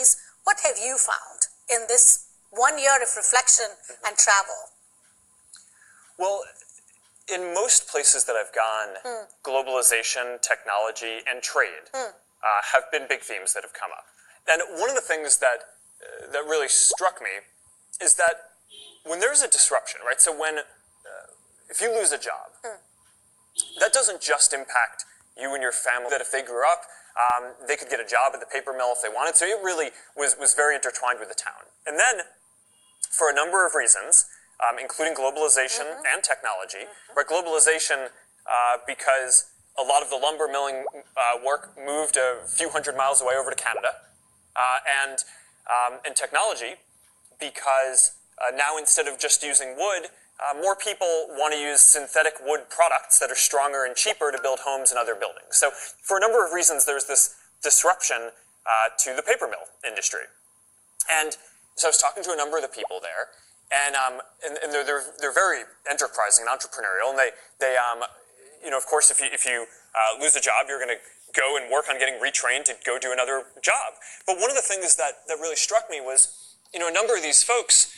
cities. What have you found in this 1 year of reflection and travel? Well, in most places that I've gone, globalization, technology, and trade have been big themes that have come up. And one of the things that really struck me is that when there's a disruption, right? So when, if you lose a job, that doesn't just impact you and your family. That if they grew up, they could get a job at the paper mill if they wanted. So it really was very intertwined with the town. And then, for a number of reasons, including globalization and technology, right? Globalization, because a lot of the lumber milling work moved a few hundred miles away over to Canada, and technology, because now instead of just using wood, more people want to use synthetic wood products that are stronger and cheaper to build homes and other buildings. So for a number of reasons, there's this disruption to the paper mill industry. And so I was talking to a number of the people there, and they're very enterprising and entrepreneurial, and they you know, of course, if you lose a job, you're going to go and work on getting retrained to go do another job. But one of the things that really struck me was, you know, a number of these folks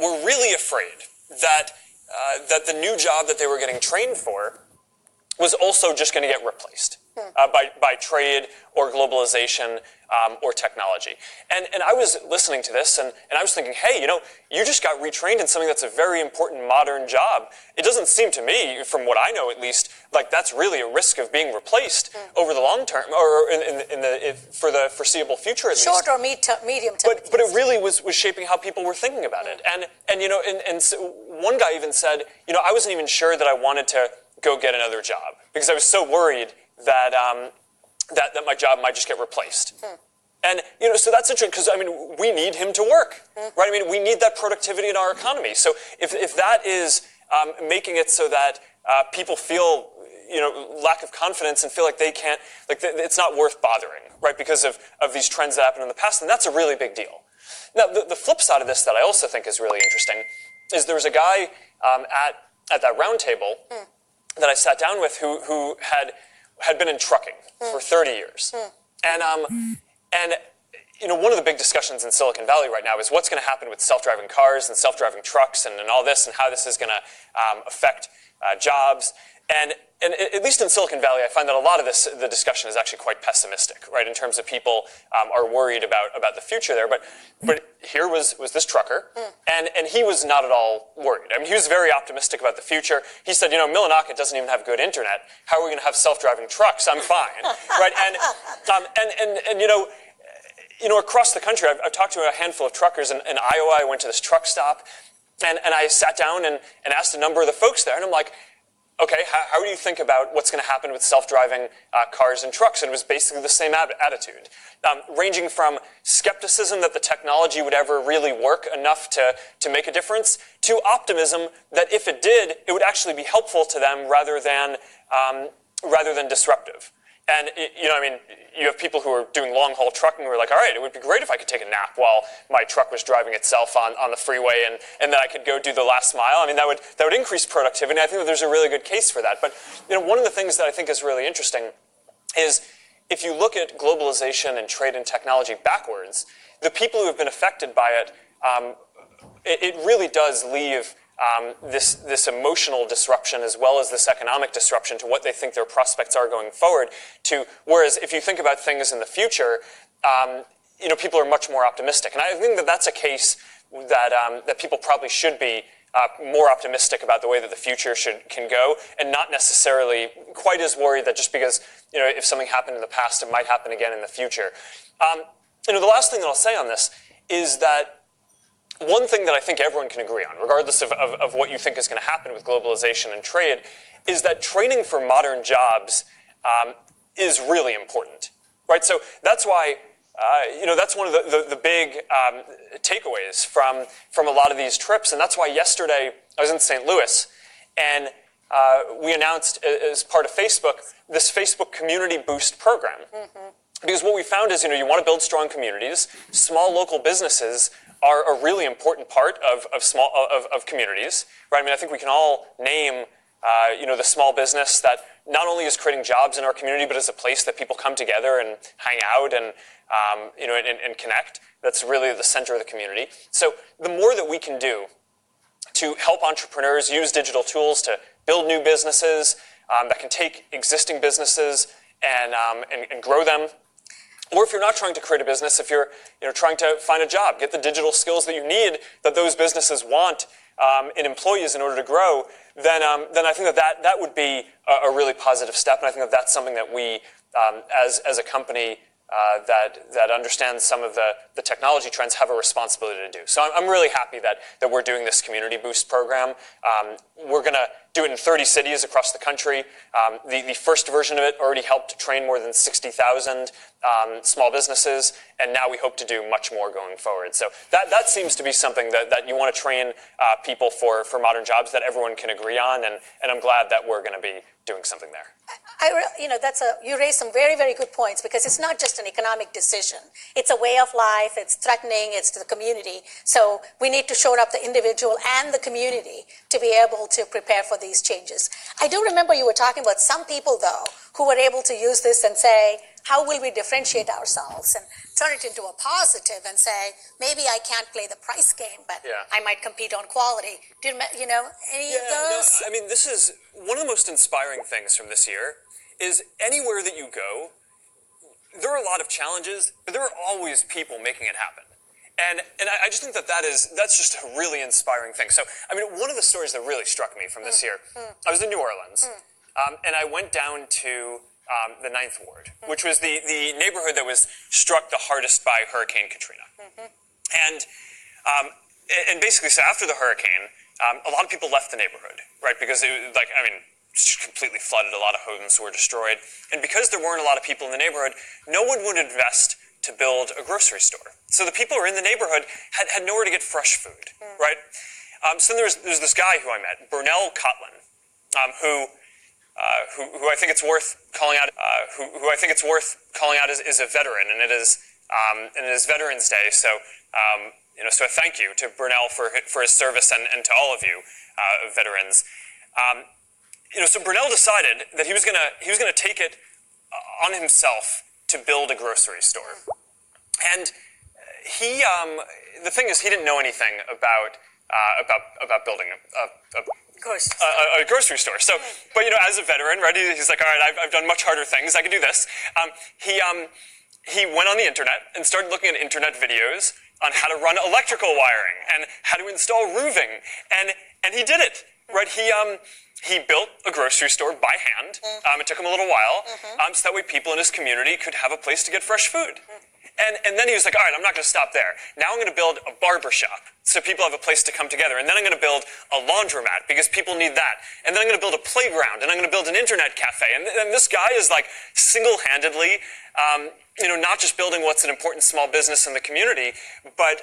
were really afraid that the new job that they were getting trained for was also just going to get replaced by trade or globalization or technology. And I was listening to this, and I was thinking, hey, you know, you just got retrained in something that's a very important modern job. It doesn't seem to me, from what I know at least, like that's really a risk of being replaced over the long term, or for the foreseeable future at least. Short or medium term. But it really was shaping how people were thinking about it. And you know, and so one guy even said, you know, I wasn't even sure that I wanted to go get another job because I was so worried that that my job might just get replaced. And, you know, so that's interesting because, I mean, we need him to work, right? I mean, we need that productivity in our economy. So if that is making it so that people feel, you know, lack of confidence and feel like they can't, like it's not worth bothering, right? Because of these trends that happened in the past, then that's a really big deal. Now, the flip side of this that I also think is really interesting is there was a guy at that round table that I sat down with who had been in trucking for 30 years. And you know, one of the big discussions in Silicon Valley right now is what's going to happen with self-driving cars and self-driving trucks and all this, and how this is going to affect jobs. And at least in Silicon Valley, I find that a lot of the discussion is actually quite pessimistic, right? In terms of people are worried about the future there. But here was this trucker, and he was not at all worried. I mean, he was very optimistic about the future. He said, you know, Millinocket doesn't even have good internet. How are we going to have self-driving trucks? I'm fine, right? And you know, across the country, I've talked to a handful of truckers in Iowa. I went to this truck stop, and I sat down and asked a number of the folks there, and I'm like, okay, how do you think about what's going to happen with self-driving cars and trucks? And it was basically the same attitude, ranging from skepticism that the technology would ever really work enough to make a difference, to optimism that if it did, it would actually be helpful to them rather than disruptive. And, you know, I mean, you have people who are doing long-haul trucking who are like, all right, it would be great if I could take a nap while my truck was driving itself on the freeway and then I could go do the last mile. I mean, that would increase productivity, and I think that there's a really good case for that. But, you know, one of the things that I think is really interesting is if you look at globalization and trade and technology backwards, the people who have been affected by it, it really does leave this emotional disruption as well as this economic disruption to what they think their prospects are going forward. Whereas if you think about things in the future, you know, people are much more optimistic, and I think that that's a case that people probably should be more optimistic about the way that the future can go, and not necessarily quite as worried that just because, you know, if something happened in the past, it might happen again in the future. You know, the last thing that I'll say on this is that one thing that I think everyone can agree on, regardless of what you think is going to happen with globalization and trade, is that training for modern jobs is really important, right? So that's why, you know, that's one of the big takeaways from a lot of these trips, and that's why yesterday I was in St. Louis, and we announced as part of Facebook this Facebook Community Boost program. Because what we found is, you know, you want to build strong communities. Small local businesses are a really important part of communities, right? I mean, I think we can all name the small business that not only is creating jobs in our community, but is a place that people come together and hang out and connect. That's really the center of the community. So the more that we can do to help entrepreneurs use digital tools to build new businesses that can take existing businesses and grow them. Or if you're not trying to create a business, if you're trying to find a job, get the digital skills that you need that those businesses want in employees in order to grow, then I think that would be a really positive step. And I think that's something that we, as a company that understands some of the technology trends, have a responsibility to do. So I'm really happy that we're doing this Community Boost program. We're going to do it in 30 cities across the country. The first version of it already helped train more than 60,000 small businesses, and now we hope to do much more going forward. So that seems to be something that you want to train people for modern jobs that everyone can agree on, and I'm glad that we're going to be doing something there. You raised some very, very good points, because it's not just an economic decision. It's a way of life. It's threatening. It's to the community. So we need to shore up the individual and the community to be able to prepare for these changes. I do remember you were talking about some people, though, who were able to use this and say, how will we differentiate ourselves, and turn it into a positive and say, maybe I can't play the price game, but I might compete on quality. Any of those? No, I mean, this is one of the most inspiring things from this year is anywhere that you go, there are a lot of challenges, but there are always people making it happen. And I just think that's just a really inspiring thing. So, I mean, one of the stories that really struck me from this year, I was in New Orleans, and I went down to the 9th Ward, which was the neighborhood that was struck the hardest by Hurricane Katrina. And basically, so after the hurricane, a lot of people left the neighborhood, right? Because just completely flooded. A lot of homes were destroyed. And because there weren't a lot of people in the neighborhood, no one would invest to build a grocery store. So the people who were in the neighborhood had nowhere to get fresh food, right? So then there's this guy who I met, Burnell Cotlin, who I think it's worth calling out. Who I think it's worth calling out is a veteran, and it is Veterans Day. So so a thank you to Burnell for his service and to all of you veterans. So Burnell decided that he was gonna take it on himself to build a grocery store, and he the thing is he didn't know anything about building a grocery store. So, but as a veteran, right? He's like, all right, I've done much harder things. I can do this. He went on the internet and started looking at internet videos on how to run electrical wiring and how to install roofing, and he did it. Right? He built a grocery store by hand. It took him a little while, so that way people in his community could have a place to get fresh food. And then he was like, all right, I'm not going to stop there. Now I'm going to build a barber shop so people have a place to come together. And then I'm going to build a laundromat because people need that. And then I'm going to build a playground. And I'm going to build an internet cafe. And this guy is like single-handedly, not just building what's an important small business in the community, but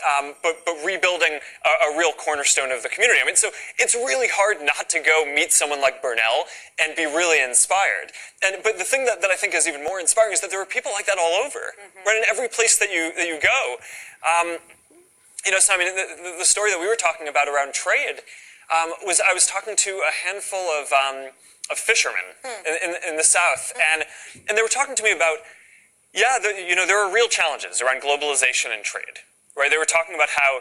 rebuilding a real cornerstone of the community. I mean, so it's really hard not to go meet someone like Burnell and be really inspired. But the thing that I think is even more inspiring is that there are people like that all over, right? In every place that you go. So I mean, the story that we were talking about around trade was I was talking to a handful of fishermen in the South, and they were talking to me about. Yeah, there are real challenges around globalization and trade, right? They were talking about how,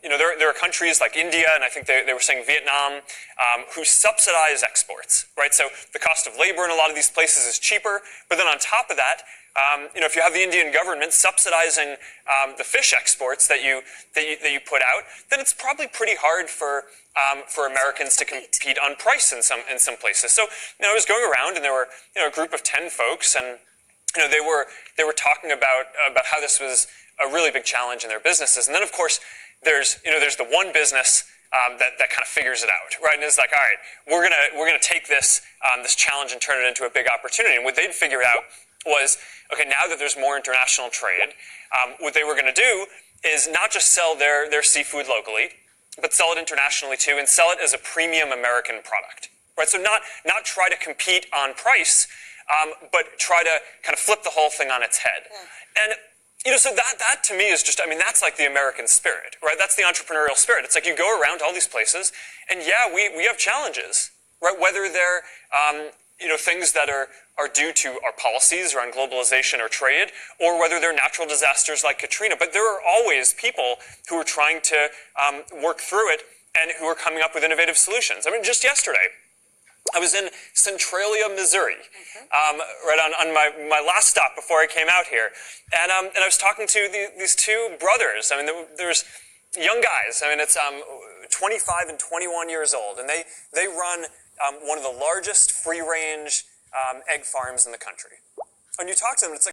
there are countries like India, and I think they were saying Vietnam, who subsidize exports, right? So the cost of labor in a lot of these places is cheaper, but then on top of that, if you have the Indian government subsidizing the fish exports that you put out, then it's probably pretty hard for Americans to compete on price in some places. So I was going around, and there were a group of 10 folks, and they were talking about how this was a really big challenge in their businesses, and then of course there's the one business that kind of figures it out, right? And it's like, all right, we're gonna take this challenge and turn it into a big opportunity. And what they'd figured out was, okay, now that there's more international trade, what they were going to do is not just sell their seafood locally, but sell it internationally too, and sell it as a premium American product, right? So not try to compete on price. But try to kind of flip the whole thing on its head. And, so that to me is just, that's like the American spirit, right? That's the entrepreneurial spirit. It's like you go around all these places, and yeah, we have challenges, right? Whether they're things that are due to our policies around globalization or trade, or whether they're natural disasters like Katrina. But there are always people who are trying to work through it and who are coming up with innovative solutions. I mean, just yesterday, I was in Centralia, Missouri, right on my last stop before I came out here. And I was talking to these two brothers. I mean, there's young guys. I mean, it's 25 and 21 years old. And they run one of the largest free-range egg farms in the country. When you talk to them, it's like,